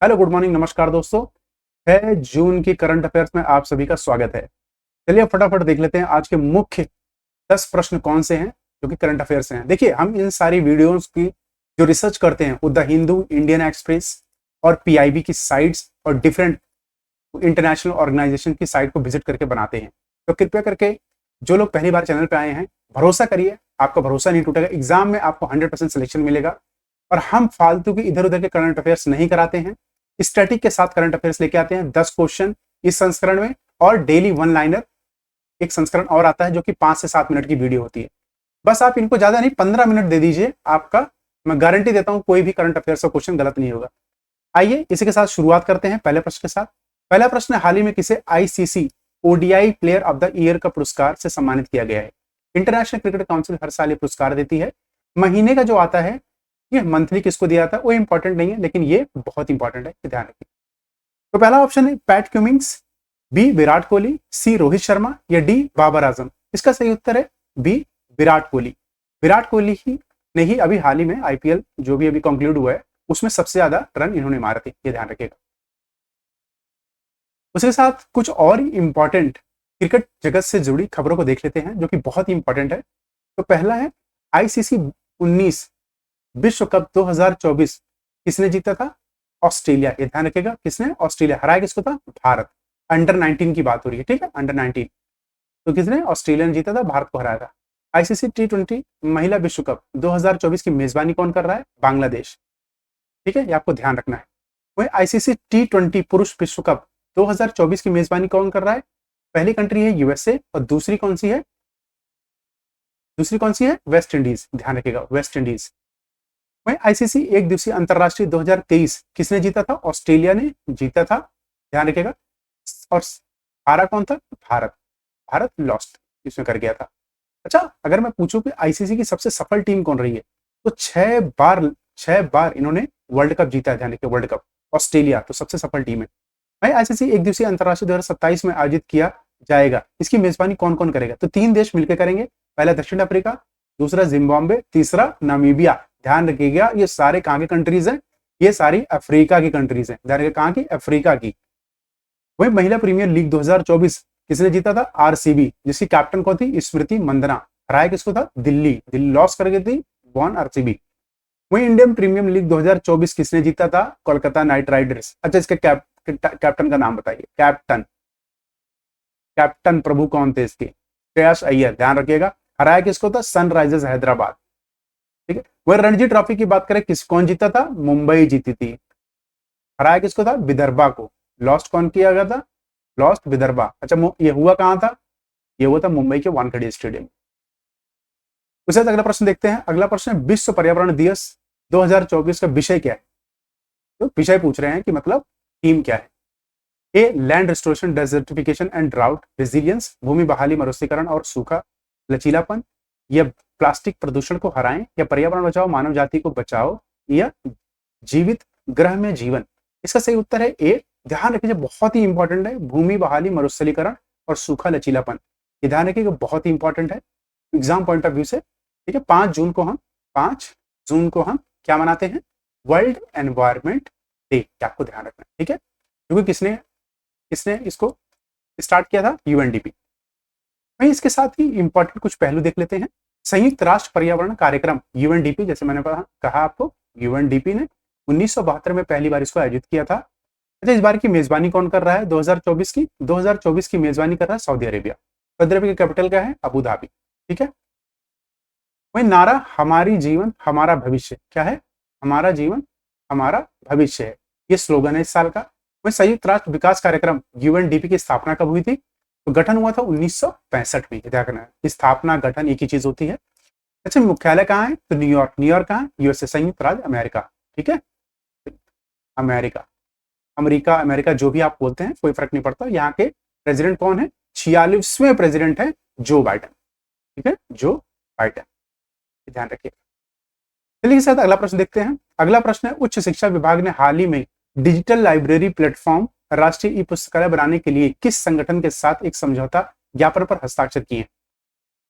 Hello, good morning, नमस्कार दोस्तों। 6 जून की करंट अफेयर्स में आप सभी का स्वागत है। चलिए फटाफट देख लेते हैं आज के मुख्य 10 प्रश्न कौन से हैं जो कि करंट अफेयर्स हैं। देखिए, हम इन सारी वीडियोस की जो रिसर्च करते हैं वो द हिंदू, इंडियन एक्सप्रेस और पीआईबी की साइट्स और डिफरेंट इंटरनेशनल ऑर्गेनाइजेशन की साइट को विजिट करके बनाते हैं। तो कृपया करके जो लोग पहली बार चैनल पे आए हैं, भरोसा करिए, आपका भरोसा नहीं टूटेगा। एग्जाम में आपको 100% सिलेक्शन मिलेगा। और हम फालतू के इधर उधर के करंट अफेयर्स नहीं कराते हैं, स्टैटिक के साथ करंट अफेयर्स लेके आते हैं। 10 क्वेश्चन इस संस्करण में और डेली वन लाइनर एक संस्करण और आता है जो कि 5 से 7 मिनट की वीडियो होती है। बस आप इनको ज्यादा नहीं 15 मिनट दे दीजिए, आपका मैं गारंटी देता हूं कोई भी करंट अफेयर्स का क्वेश्चन गलत नहीं होगा। आइए इसी के साथ शुरुआत करते हैं पहले प्रश्न के साथ। पहला प्रश्न, हाल ही में किसे ICC ODI player of the year का पुरस्कार से सम्मानित किया गया है। इंटरनेशनल क्रिकेट काउंसिल हर साल ये पुरस्कार देती है। महीने का जो आता है, ये मंथली किसको दिया था वो इंपॉर्टेंट नहीं है, लेकिन ये बहुत इंपॉर्टेंट है, ध्यान रखिए। तो पहला ऑप्शन है Pat Cummins, B Virat Kohli, C Rohit Sharma या डी बाबर आजम। इसका सही उत्तर है बी विराट कोहली। विराट कोहली ही ने ही अभी हाल ही में आईपीएल जो भी अभी कंक्लूड हुआ है उसमें सबसे ज्यादा रन इन्होंने मारे थे, ये ध्यान रखिएगा। उसके साथ कुछ और इंपॉर्टेंट क्रिकेट जगत से जुड़ी खबरों को देख लेते हैं जो कि बहुत ही इंपॉर्टेंट है। तो पहला है आईसीसी 19 विश्व कप 2024 किसने जीता था? ऑस्ट्रेलिया। ये ध्यान रखिएगा, किसने? ऑस्ट्रेलिया। हराया किसको था? भारत। अंडर 19 की बात हो रही है, ठीक है, अंडर 19। तो किसने? ऑस्ट्रेलिया ने जीता था, भारत को हराया था। आईसीसी T20 महिला विश्व कप 2024 की मेजबानी कौन कर रहा है? बांग्लादेश। ठीक है, ये आपको ध्यान रखना है। वही आईसीसी T20 पुरुष विश्व कप 2024 की मेजबानी कौन कर रहा है? पहली कंट्री है यूएसए और दूसरी कौन सी है? West Indies. ध्यान रखिएगा, वेस्ट इंडीज। वहीं आईसीसी एक दिवसीय अंतरराष्ट्रीय 2023 किसने जीता था? ऑस्ट्रेलिया ने जीता था, ध्यान रखिएगा। और हारा कौन था? भारत। भारत लॉस्ट इसमें कर गया था। अच्छा, अगर मैं पूछूं कि आईसीसी की सबसे सफल टीम कौन रही है, तो 6 बार इन्होंने वर्ल्ड कप जीता है, ध्यान रखिए, वर्ल्ड कप। ऑस्ट्रेलिया तो सबसे सफल टीम है। भाई आईसीसी एक दिवसीय अंतरराष्ट्रीय 2027 में आयोजित किया जाएगा, इसकी मेजबानी कौन कौन करेगा? तो 3 देश मिलकर करेंगे। पहला दक्षिण अफ्रीका, दूसरा जिम्बाब्वे, तीसरा नामीबिया। ध्यान रखिएगा, ये सारे कहां के कंट्रीज हैं? ये सारी अफ्रीका की कंट्रीज हैं। ध्यान रखिएगा, कहां की? अफ्रीका की। वही महिला प्रीमियर लीग 2024 किसने जीता था? आरसीबी, जिसकी कैप्टन कौन थी? स्मृति मंदना। हराया किसको था? दिल्ली लॉस कर गई थी, वन आरसीबी। वही इंडियन प्रीमियम लीग 2024 किसने जीता था? Kolkata night Riders. अच्छा, इसके कैप्टन का नाम बताइए। कैप्टन प्रभु कौन थे इसके? श्रेयस अय्यर। ध्यान रखिएगा, हराया किसको था? सनराइजर्स हैदराबाद। ठीक है। वह रणजी ट्रॉफी की बात करें, कौन जीता था? मुंबई जीती थी। हराया किसको था? विदर्भा को। लॉस्ट कौन किया गया था? लॉस्ट विदर्भा। अच्छा, ये हुआ कहां था? ये हुआ था मुंबई के वानखेड़े स्टेडियम। उसके बाद अगला प्रश्न देखते हैं। अगला प्रश्न है विश्व पर्यावरण दिवस 2024 का विषय क्या है? तो विषय पूछ रहे हैं कि मतलब थीम क्या है। A land restoration, desertification and drought resilience, भूमि बहाली, मरुस्थलीकरण और सूखा लचीलापन, या प्लास्टिक प्रदूषण को हराएं, या पर्यावरण बचाओ, मानव जाति को बचाओ, या जीवित ग्रह में जीवन। इसका सही उत्तर है ए। ध्यान रखिए, बहुत ही इंपॉर्टेंट है, भूमि बहाली, मरुस्थलीकरण और सूखा लचीलापन। ये ध्यान रखिए, बहुत ही इंपॉर्टेंट है एग्जाम पॉइंट ऑफ व्यू से। ठीक है, 5 जून को हम क्या मनाते हैं? World environment day. आपको ध्यान रखना है, ठीक है, क्योंकि किसने इसको स्टार्ट किया था? यूएनडीपी। वहीं इसके साथ ही इंपॉर्टेंट कुछ पहलू देख लेते हैं। संयुक्त राष्ट्र पर्यावरण कार्यक्रम यूएनडीपी, जैसे मैंने कहा आपको, यूएनडीपी ने 1972 में पहली बार इसको आयोजित किया था। अच्छा, इस बार की मेजबानी कौन कर रहा है? 2024 की मेजबानी कर रहा है सऊदी अरेबिया। सऊदी अरेबिया की कैपिटल क्या है? Abu Dhabi. ठीक है। वही नारा हमारी जीवन हमारा भविष्य, क्या है? हमारा जीवन हमारा भविष्य है, ये स्लोगन है इस साल का। वही संयुक्त राष्ट्र विकास कार्यक्रम यूएनडीपी की स्थापना कब हुई थी? तो गठन हुआ था 1965 में। ध्यान रखना, स्थापना गठन एक ही चीज होती है। अच्छा, मुख्यालय कहाँ है? तो न्यूयॉर्क। न्यूयॉर्क कहाँ? यूएसए, संयुक्त राज्य अमेरिका। ठीक है, अमेरिका जो भी आप बोलते हैं कोई फर्क नहीं पड़ता। यहाँ के प्रेसिडेंट कौन है? 46वें प्रेसिडेंट है जो बाइडेन। ठीक है, जो बाइडेन, ध्यान रखिए। चलिए इसके साथ अगला प्रश्न देखते हैं। अगला प्रश्न है उच्च शिक्षा विभाग ने हाल ही में डिजिटल लाइब्रेरी प्लेटफॉर्म राष्ट्रीय ई पुस्तकालय बनाने के लिए किस संगठन के साथ एक समझौता ज्ञापन पर हस्ताक्षर किए?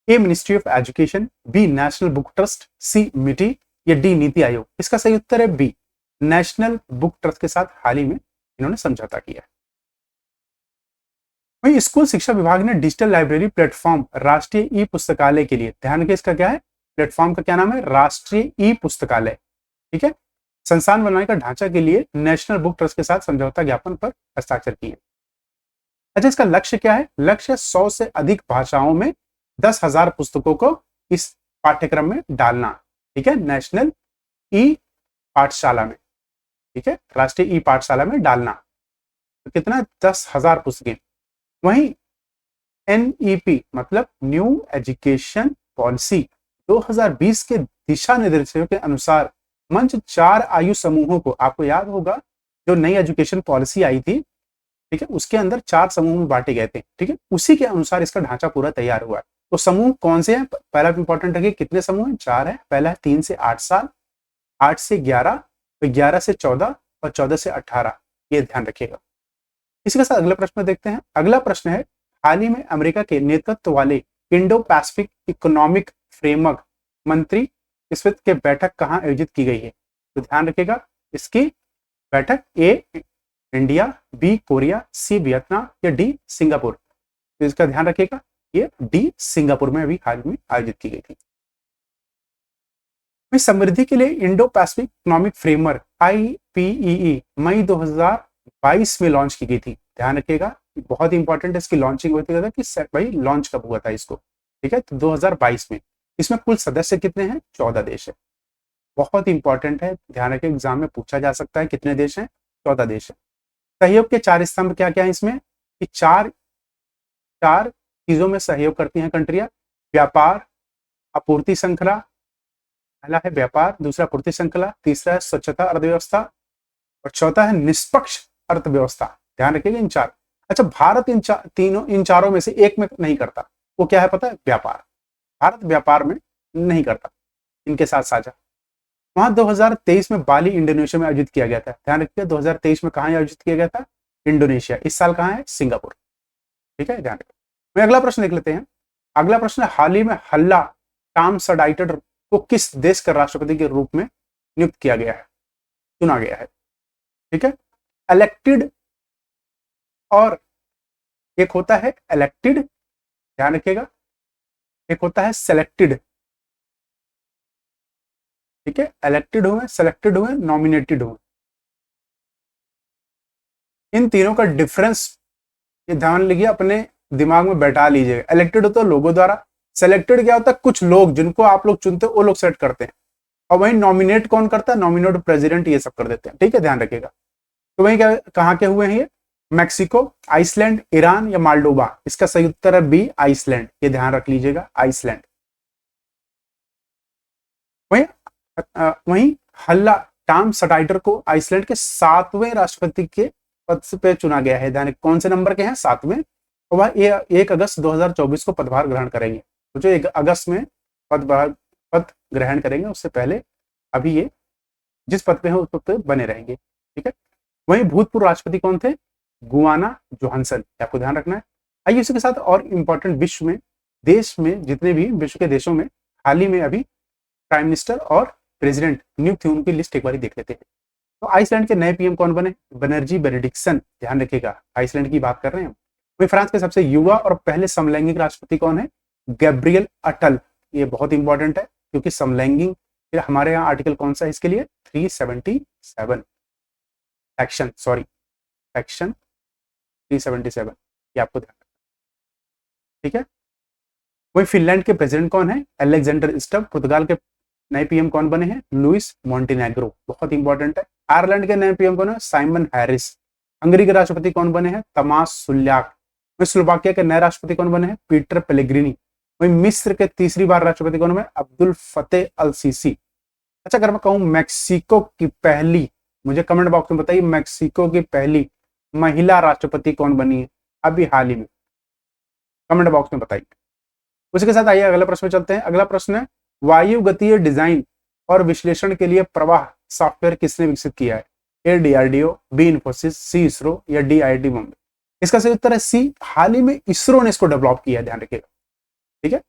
A ministry of education, B national book trust, C MeitY या डी नीति आयोग। इसका सही उत्तर है बी। नेशनल बुक ट्रस्ट के साथ हाल ही में इन्होंने समझौता किया है। वहीं स्कूल शिक्षा विभाग ने डिजिटल लाइब्रेरी प्लेटफॉर्म राष्ट्रीय ई पुस्तकालय के लिए, ध्यान रखिए इसका क्या है, प्लेटफॉर्म का क्या नाम है, राष्ट्रीय ई पुस्तकालय, ठीक है, संस्थान बनाने का ढांचा के लिए नेशनल बुक ट्रस्ट के साथ समझौता ज्ञापन पर हस्ताक्षर किए। अच्छा, इसका लक्ष्य क्या है, लक्ष्य 100 से अधिक भाषाओं में 10,000 पुस्तकों को इस पाठ्यक्रम में डालना, ठीक है, नेशनल ई पाठशाला में, ठीक है, राष्ट्रीय ई पाठशाला में डालना। तो कितना, 10,000 पुस्तकें। वहीं NEP मतलब न्यू एजुकेशन पॉलिसी 2020 के दिशा निर्देशों के अनुसार मंच 4 आयु समूहों को, आपको याद होगा जो नई एजुकेशन पॉलिसी आई थी, ठीक है, उसके अंदर 4 समूह में बांटे गए थे, ठीक है, उसी के अनुसार इसका ढांचा पूरा तैयार हुआ है। तो समूह कौन से हैं, पहला इंपॉर्टेंट है, कितने समूह हैं, 4 है। पहला है 3 से 8 साल, 8 से 11, 11 से 14 और 14 से 18, ये ध्यान रखिएगा। इसी के साथ अगला प्रश्न देखते हैं। अगला प्रश्न है, हाल ही में अमेरिका के नेतृत्व वाले इंडो पैसिफिक इकोनॉमिक फ्रेमवर्क मंत्री स्मिथ के बैठक कहाँ आयोजित की गई है? तो ध्यान रखिएगा, इसकी बैठक A India, B Korea, C Vietnam या डी सिंगापुर। तो इसका ध्यान रखिएगा, ये डी सिंगापुर में अभी हाल में आयोजित की गई थी। समृद्धि के लिए Indo Pacific economic framework IPEE मई 2022 में लॉन्च की गई थी। ध्यान रखिएगा, बहुत इंपॉर्टेंट है, इसकी लॉन्चिंग हुई थी कि भाई लॉन्च कब हुआ था इसको, ठीक है, तो 2022 में। इसमें कुल सदस्य कितने हैं, 14 देश है। बहुत इंपॉर्टेंट है, ध्यान रखिए, एग्जाम में पूछा जा सकता है कितने देश हैं, 14 देश है। सहयोग के 4 स्तंभ क्या क्या है इसमें, कि चार चीजों में सहयोग करती हैं कंट्रियां, व्यापार, आपूर्ति श्रृंखला, पहला है व्यापार, दूसरा आपूर्ति श्रृंखला, तीसरा है स्वच्छता अर्थव्यवस्था और चौथा है निष्पक्ष अर्थव्यवस्था। ध्यान रखिएगा इन 4। अच्छा, भारत इन चारों में से एक में नहीं करता, वो क्या है पता है, व्यापार। भारत व्यापार में नहीं करता, इनके साथ साझा। वहां 2023 में बाली इंडोनेशिया में आयोजित किया गया था। ध्यान रखिए, 2023 में कहां आयोजित किया गया था, इंडोनेशिया। इस साल कहां है, सिंगापुर, ठीक है, ध्यान रखिए। अगला प्रश्न देख लेते हैं। अगला प्रश्न है, हाल ही में हल्ला टॉम सडाइटर को किस देश का राष्ट्रपति के रूप में नियुक्त किया गया है, चुना गया है, ठीक है। इलेक्टेड और एक होता है इलेक्टेड, ध्यान रखिएगा, एक होता है सेलेक्टेड, ठीक है। इलेक्टेड हुए, सेलेक्टेड हुए, नॉमिनेटेड हुए, इन तीनों का डिफरेंस ये ध्यान लीजिए, अपने दिमाग में बैठा लीजिएगा। इलेक्टेड होता है लोगों द्वारा, सेलेक्टेड क्या होता है, कुछ लोग जिनको आप लोग चुनते हो वो लोग सेलेक्ट करते हैं, और वहीं नॉमिनेट कौन करता है, नॉमिनेट प्रेसिडेंट ये सब कर देते हैं, ठीक है, ध्यान रखिएगा। तो वहीं क्या, कहां के हुए हैं ये, मैक्सिको, आइसलैंड, ईरान या मालडोवा। इसका सही उत्तर है बी, आइसलैंड, ये ध्यान रख लीजिएगा, आइसलैंड। वहीं हल्ला टॉम सडाइटर को आइसलैंड के 7वें राष्ट्रपति के पद पे चुना गया है। ध्यान, कौन से नंबर के हैं, 7वें, और वह 1 अगस्त 2024 को पदभार ग्रहण करेंगे। तो जो 1 अगस्त में पद ग्रहण करेंगे, उससे पहले अभी ये जिस पद पे हैं उस पद पे बने रहेंगे, ठीक है। वहीं भूतपूर्व राष्ट्रपति कौन थे, गुआना जोहानसन, आपको ध्यान रखना है। आइए इसके साथ और इंपॉर्टेंट विश्व में, देश में जितने भी विश्व के देशों में हाल ही में अभी प्राइम मिनिस्टर और प्रेसिडेंट नियुक्त हुए, उनकी लिस्ट एक बार देख लेते हैं। तो आइसलैंड के नए पीएम कौन बने, बनर्जी बेनेडिक्सन, ध्यान रखिएगा, आइसलैंड की बात कर रहे हैं हम। वहीं फ्रांस के सबसे युवा और पहले समलैंगिक राष्ट्रपति कौन है, गैब्रियल अटल। ये बहुत इंपॉर्टेंट है, क्योंकि समलैंगिक हमारे यहाँ आर्टिकल कौन सा है इसके लिए, 377 सेक्शन 377, ये आपको ध्यान रखना, ठीक है। वही फिनलैंड के प्रेसिडेंट कौन है, अलेक्जेंडर स्टब। पुर्तगाल के नए पीएम कौन बने हैं, लुइस मोंटेनेग्रो, बहुत इंपॉर्टेंट है। आयरलैंड के नए पीएम कौन है, साइमन हैरिस। हंगरी के राष्ट्रपति कौन बने हैं, तमास सुल्याक। वही स्लोवाकिया के नए राष्ट्रपति कौन बने हैं, पीटर पेलेग्रिनी। वही मिस्र के तीसरी बार राष्ट्रपति कौन बने, अब्दुल फतेह अल सीसी। अच्छा, अगर मैं कहूं मैक्सिको की पहली, मुझे कमेंट बॉक्स में बताइए, मैक्सिको की पहली महिला राष्ट्रपति कौन बनी है अभी हाल ही में, कमेंट बॉक्स में बताइए। उसके साथ आइए अगला प्रश्न चलते हैं। अगला प्रश्न है, वायुगतीय डिजाइन और विश्लेषण के लिए प्रवाह सॉफ्टवेयर किसने विकसित किया है, ए DRDO, बी इन्फोसिस, सी इसरो या डी IIT बॉम्बे। इसका सही उत्तर है सी, हाल ही में इसरो ने इसको डेवलप किया है, ध्यान रखिएगा, ठीक है।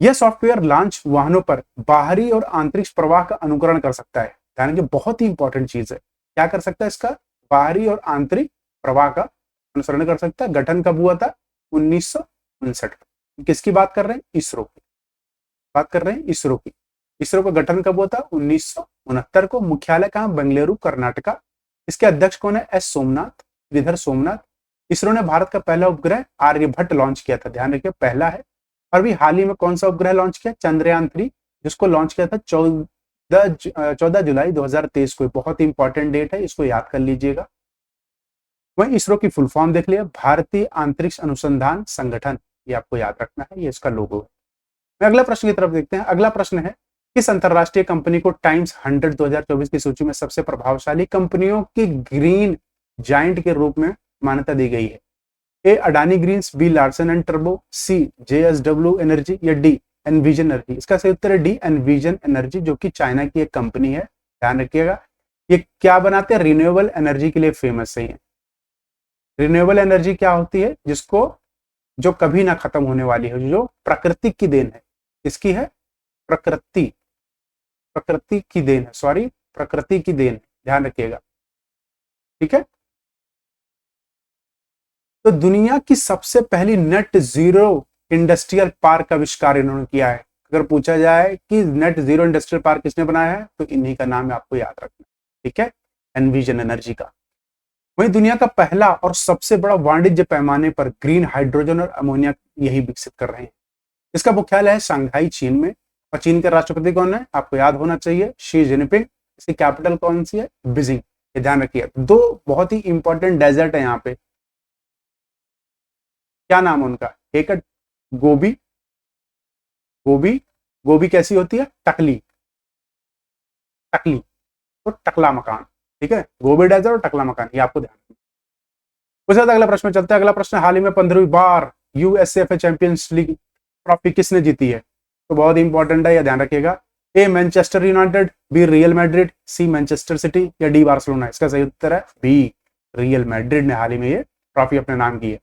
यह सॉफ्टवेयर लॉन्च वाहनों पर बाहरी और आंतरिक प्रवाह का अनुकरण कर सकता है। ध्यान रखिए, बहुत ही इंपॉर्टेंट चीज है। क्या कर सकता है, इसका बाहरी और आंतरिक प्रवाह का अनुसरण कर सकता है। गठन कब हुआ था, 1959। किसकी बात कर रहे हैं, इसरो की बात कर रहे हैं, इसरो की। इसरो का गठन कब हुआ था, 1969 को। मुख्यालय कहाँ, बेंगलुरु कर्नाटका। इसके अध्यक्ष कौन है, एस सोमनाथ, श्रीधर सोमनाथ। इसरो ने भारत का पहला उपग्रह आर्यभट्ट लॉन्च किया था, ध्यान रखिए पहला है। और अभी हाल ही में कौन सा उपग्रह लॉन्च किया, चंद्रयान 3, जिसको लॉन्च किया था 14 जुलाई 2023 को। बहुत ही इंपॉर्टेंट डेट है, इसको याद कर लीजिएगा। वही इसरो की फुल फॉर्म देख लिया, भारतीय अंतरिक्ष अनुसंधान संगठन, ये आपको याद रखना है, ये इसका लोगो है। मैं अगला प्रश्न की तरफ देखते हैं। अगला प्रश्न है, किस अंतरराष्ट्रीय कंपनी को टाइम्स 100 2024 की सूची में सबसे प्रभावशाली कंपनियों की ग्रीन जाइंट के रूप में मान्यता दी गई है? A Adani greens, B Larsen and टर्बो, सी JSW एनर्जी, या डी एनविजन एनर्जी। इसका सही उत्तर है डी एनविजन एनर्जी, जो कि चाइना की एक कंपनी है, ध्यान रखिएगा। ये क्या बनाते हैं, रिन्यूएबल एनर्जी के लिए फेमस है। रिन्यूएबल एनर्जी क्या होती है, जिसको जो कभी ना खत्म होने वाली है, जो प्रकृति की देन है। इसकी है प्रकृति की देन है, सॉरी प्रकृति की देन, ध्यान रखिएगा, ठीक है। तो दुनिया की सबसे पहली नेट जीरो इंडस्ट्रियल पार्क का आविष्कार इन्होंने किया है। अगर पूछा जाए कि नेट जीरो इंडस्ट्रियल पार्क किसने बनाया है, तो इन्हीं का नाम है, आपको याद रखना, ठीक है, एनविजन एनर्जी का। वहीं दुनिया का पहला और सबसे बड़ा वाणिज्य पैमाने पर ग्रीन हाइड्रोजन और अमोनिया यही विकसित कर रहे हैं। इसका मुख्यालय है शंघाई, चीन में। और चीन के राष्ट्रपति कौन है, आपको याद होना चाहिए, शी जिनपिंग। इसकी कैपिटल कौन सी है, बीजिंग, ये ध्यान रखिए। दो बहुत ही इंपॉर्टेंट डेजर्ट है यहाँ पे, क्या नाम है उनका, एक है गोबी, गोबी कैसी होती है, टकली, तो टकला मकान, ठीक है, गोबी डेजर्ट और टकला मकान, ये आपको ध्यान रखना। उसके बाद अगला प्रश्न चलता है। अगला प्रश्न, हाल ही में 15वीं बार USFA चैंपियंस लीग ट्रॉफी किसने जीती है? तो बहुत इंपॉर्टेंट है, यह ध्यान रखिएगा। A Manchester United, B Real Madrid, C Manchester City, या डी बार्सिलोना। इसका सही उत्तर है बी, रियल मैड्रिड ने हाल ही में ये ट्रॉफी अपने नाम की है।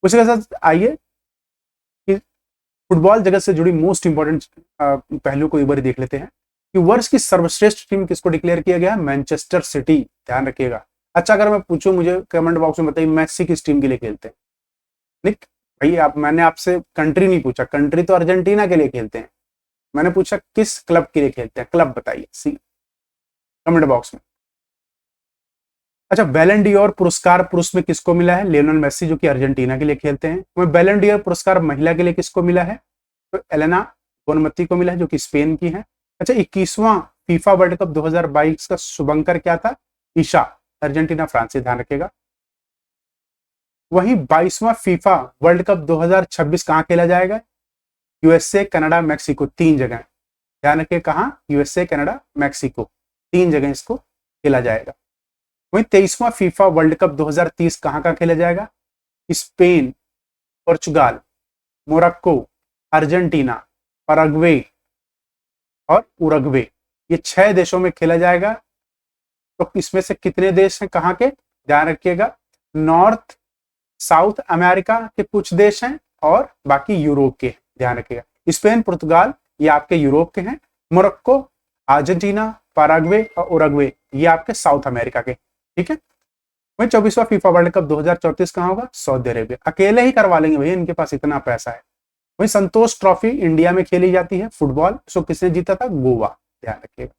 उसके साथ आइए कि फुटबॉल जगत से जुड़ी मोस्ट इंपॉर्टेंट पहलू को एक बार देख लेते हैं कि वर्ष की सर्वश्रेष्ठ टीम किसको डिक्लेयर किया गया, मैनचेस्टर सिटी, ध्यान रखिएगा। अच्छा, अगर मैं पूछूं, मुझे कमेंट बॉक्स में बताइए, मेसी किस टीम के लिए खेलते हैं? निक भाई, मैंने आपसे कंट्री नहीं पूछा, कंट्री तो अर्जेंटीना के लिए खेलते हैं। मैंने पूछा किस क्लब के लिए खेलते हैं, क्लब बताइए, सी कमेंट बॉक्स में। अच्छा, बैलन डी और पुरस्कार पुरुष में किसको मिला है, लियोनेल मेसी, जो कि अर्जेंटीना के लिए खेलते हैं। वहीं बैलन डी और पुरस्कार महिला के लिए किसको मिला है, तो एलेना बोनमती को मिला है, जो कि स्पेन की है। अच्छा, 21वां फीफा वर्ल्ड कप 2022 का शुभंकर क्या था, ईशा, अर्जेंटीना फ्रांस, ध्यान रखिएगा। वहीं 22वां फीफा वर्ल्ड कप 2026 कहां खेला जाएगा, USA, कनाडा, मैक्सिको, 3 जगह, ध्यान रखिए, कहां, USA, कनाडा, मैक्सिको, 3 जगह इसको खेला जाएगा। वहीं 23वां फीफा वर्ल्ड कप 2030 कहां का खेला जाएगा, Spain, Portugal, Morocco, Argentina, Paraguay और उरुग्वे, ये 6 देशों में खेला जाएगा। तो इसमें से कितने देश हैं, कहां के, ध्यान रखिएगा, नॉर्थ साउथ अमेरिका के कुछ देश हैं और बाकी यूरोप के, ध्यान रखिएगा। स्पेन, पुर्तगाल, ये आपके यूरोप के हैं। मोरक्को, अर्जेंटीना, पैराग्वे और उरुग्वे, ये आपके साउथ अमेरिका के, ठीक है। वहीं 24वां फीफा वर्ल्ड कप 2034 कहां होगा, सऊदी अरेबिया, अकेले ही करवा लेंगे भैया, इनके पास इतना पैसा है। वहीं संतोष ट्रॉफी इंडिया में खेली जाती है फुटबॉल, इसको किसने जीता था, गोवा, ध्यान रखिएगा।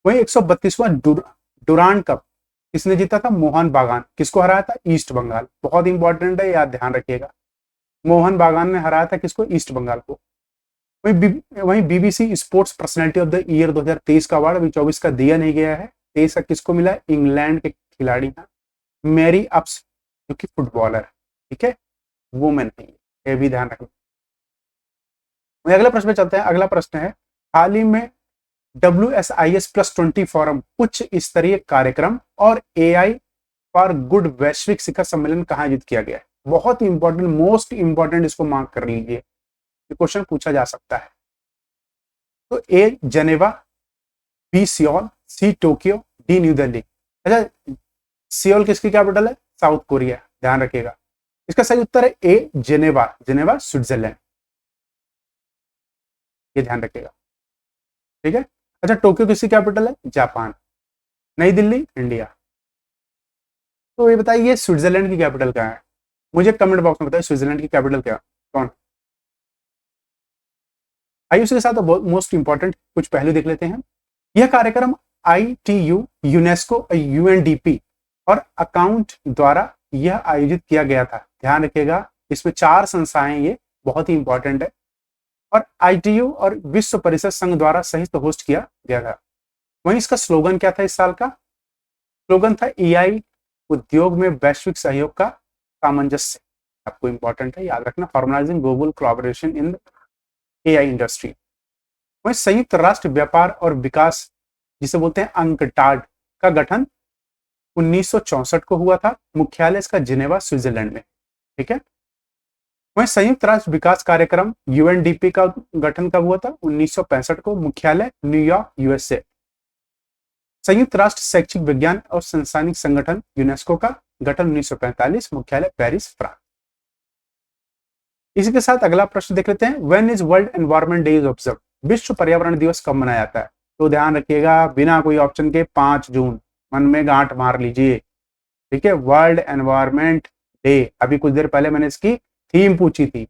वहीं 132वां डुरांड कप किसने जीता था, मोहन बागान, किसको हराया था, ईस्ट बंगाल, बहुत इंपॉर्टेंट है, याद ध्यान रखिएगा। मोहन बागान ने हराया था किसको, ईस्ट बंगाल को। वहीं BBC sports personality of the year 2023 का अवार्ड अभी 24 का दिया नहीं गया है। 23 का किसको मिला है, इंग्लैंड के खिलाड़ी हैं मैरी अप्स, जो कि फुटबॉलर, ठीक है, वुमेन है, ये भी ध्यान रखना। अगला प्रश्न में चलते हैं। अगला प्रश्न है, हाल ही में WSIS+20 फोरम उच्च स्तरीय कार्यक्रम और AI फॉर गुड वैश्विक शिखर सम्मेलन कहां आयोजित किया गया है? बहुत इंपॉर्टेंट, मोस्ट इंपॉर्टेंट, इसको मार्क कर लीजिए, ये क्वेश्चन पूछा जा सकता है। तो A Geneva, B Seoul, C Tokyo, D New Delhi. अच्छा, सियोल किसकी कैपिटल है, साउथ कोरिया, ध्यान रखिएगा। इसका सही उत्तर है ए जेनेवा, स्विट्जरलैंड, ये ध्यान रखिएगा, ठीक है। अच्छा, टोक्यो किसकी कैपिटल है? जापान। नई दिल्ली इंडिया। तो ये बताइए स्विट्जरलैंड की कैपिटल क्या है? मुझे कमेंट बॉक्स में बताइए स्विट्जरलैंड की कैपिटल क्या, कौन? आइए उसके साथ मोस्ट इंपॉर्टेंट कुछ पहलू देख लेते हैं। यह कार्यक्रम ITU, यूनेस्को, UNDP और अकाउंट द्वारा यह आयोजित किया गया था। ध्यान रखिएगा, इसमें 4 संस्थाएं, ये बहुत ही इंपॉर्टेंट है। और ITU और विश्व परिषद संघ द्वारा संयुक्त होस्ट किया गया था। वहीं इसका स्लोगन क्या था इस साल का? स्लोगन था EI उद्योग में वैश्विक सहयोग का सामंजस्य। आपको इंपॉर्टेंट है, याद रखना, formalising global collaboration in AI industry. वहीं संयुक्त राष्ट्र व्यापार और विकास, जिसे बोलते हैं अंकटाड, का गठन 1964 को हुआ था। मुख्यालय इसका जिनेवा स्विट्जरलैंड में। ठीक है। वहीं संयुक्त राष्ट्र विकास कार्यक्रम UNDP का गठन कब हुआ था? 1965 को। मुख्यालय न्यूयॉर्क USA। संयुक्त राष्ट्र शैक्षिक विज्ञान और संस्थानिक संगठन यूनेस्को का गठन 1945। मुख्यालय पेरिस, फ्रांस। इसी के साथ अगला प्रश्न देख लेते हैं। When is world environment day is observe? विश्व पर्यावरण दिवस कब मनाया जाता है? तो ध्यान रखिएगा, बिना कोई ऑप्शन के 5 जून। मन में गांठ मार लीजिए। ठीक है, वर्ल्ड एनवायरनमेंट डे। अभी कुछ देर पहले मैंने इसकी थीम पूछी थी,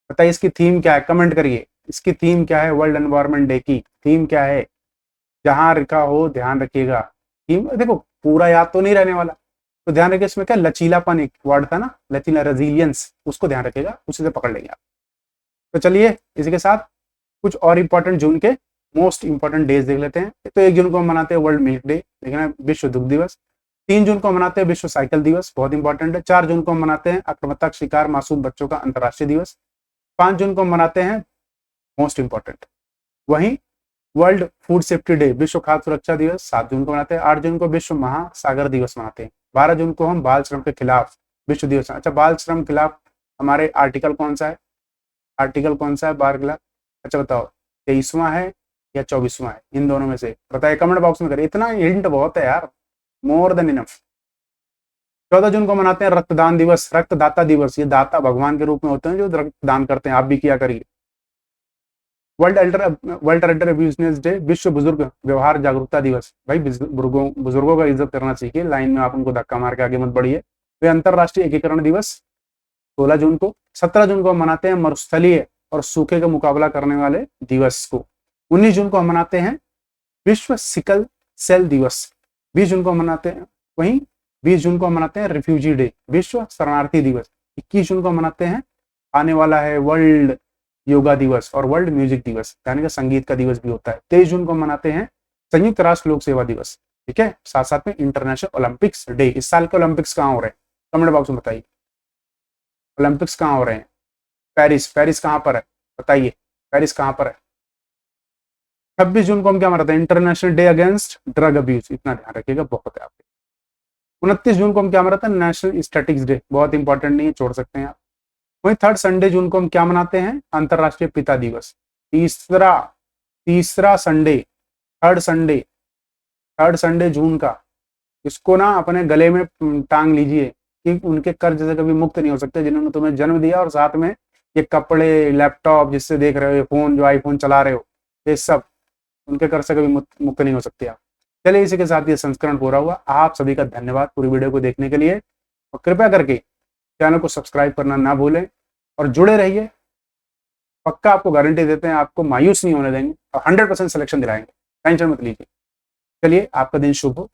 बताइए इसकी थीम क्या है? कमेंट करिए, इसकी थीम क्या है? वर्ल्ड एनवायरनमेंट डे की थीम क्या है? जहां लिखा हो ध्यान रखिएगा। थीम देखो, पूरा याद तो नहीं रहने वाला, तो ध्यान रखिए इसमें क्या लचीलापन, एक वर्ड था ना लचीला, रेजिलियंस, उसको ध्यान रखिएगा, उसी से पकड़ लेंगे आप। तो चलिए इसी के साथ कुछ और इंपॉर्टेंट जून के मोस्ट इंपॉर्टेंट डेज देख लेते हैं। तो 1 जून को हम मनाते हैं वर्ल्ड मिल्क डे, देखना, विश्व दुग्ध दिवस। 3 जून को हम मनाते हैं विश्व साइकिल दिवस, बहुत इंपॉर्टेंट है। 4 जून को हम मनाते हैं आक्रामकता का शिकार मासूम बच्चों का अंतर्राष्ट्रीय दिवस। 5 जून को हम मनाते हैं मोस्ट इंपॉर्टेंट वहीं वर्ल्ड फूड सेफ्टी डे, विश्व खाद्य सुरक्षा दिवस 7 जून को मनाते हैं। 8 जून को विश्व महासागर दिवस मनाते हैं। 12 जून को हम बाल श्रम के खिलाफ विश्व दिवस। अच्छा, बाल श्रम के खिलाफ हमारे आर्टिकल कौन सा है? आर्टिकल कौन सा है बाल खिलाफ? अच्छा बताओ, 23वां है या 24वां है? इन दोनों में से बताइए, कमेंट बॉक्स में करिए। इतना हिंट बहुत है यार, मोर देन इनफ। 14 जून को मनाते हैं रक्तदान दिवस, रक्तदाता दिवस। ये दाता भगवान के रूप में होते हैं जो रक्तदान करते हैं, आप भी किया करिए। वर्ल्ड एल्डर अब्यूजनेस डे, विश्व बुजुर्ग व्यवहार जागरूकता दिवस। भाई बुजुर्गों का इज्जत करना सीखिए, लाइन में आप उनको धक्का मार के आगे मत बढ़िए। वे अंतरराष्ट्रीय एकीकरण दिवस 16 जून को। 17 जून को हम मनाते हैं मरुस्थलीय और सूखे का मुकाबला करने वाले दिवस को। 19 जून को हम मनाते हैं विश्व सिकल सेल दिवस। 20 जून को हम मनाते हैं, वहीं 20 जून को हम मनाते हैं रिफ्यूजी डे, विश्व शरणार्थी दिवस। 21 जून को हम मनाते हैं, आने वाला है वर्ल्ड योगा दिवस और वर्ल्ड म्यूजिक दिवस, यानी कि संगीत का दिवस भी होता है। 23 जून को मनाते हैं संयुक्त राष्ट्र लोक सेवा दिवस। ठीक है, साथ साथ में इंटरनेशनल ओलंपिक्स डे। इस साल के ओलंपिक्स कहाँ हो रहे हैं? कमेंट बॉक्स में बताइए, ओलंपिक्स कहाँ हो रहे हैं? पेरिस। पेरिस कहाँ पर है बताइए, पेरिस कहाँ पर है? 26 जून को हम क्या मनाते हैं? International day against drug abuse. इतना ध्यान रखिएगा, बहुत है आपके। 29 जून को हम क्या मनाते हैं? National statics day. बहुत इंपॉर्टेंट नहीं है, छोड़ सकते हैं आप। वहीं 3rd संडे जून को हम क्या मनाते हैं? अंतरराष्ट्रीय पिता दिवस। तीसरा संडे, थर्ड संडे जून का, इसको ना अपने गले में टांग लीजिए कि उनके कर्ज से कभी मुक्त नहीं हो सकते जिन्होंने तुम्हें जन्म दिया, और साथ में ये कपड़े, लैपटॉप जिससे देख रहे हो, ये फोन जो आईफोन चला रहे हो, ये सब उनके कर्ज से कभी मुक्त नहीं हो सकते आप। चलिए इसी के साथ ये संस्करण पूरा हुआ। आप सभी का धन्यवाद पूरी वीडियो को देखने के लिए, और कृपया करके चैनल को सब्सक्राइब करना ना भूलें और जुड़े रहिए। पक्का आपको गारंटी देते हैं, आपको मायूस नहीं होने देंगे और 100% सिलेक्शन दिलाएंगे, टेंशन मत लीजिए। चलिए आपका दिन शुभ हो।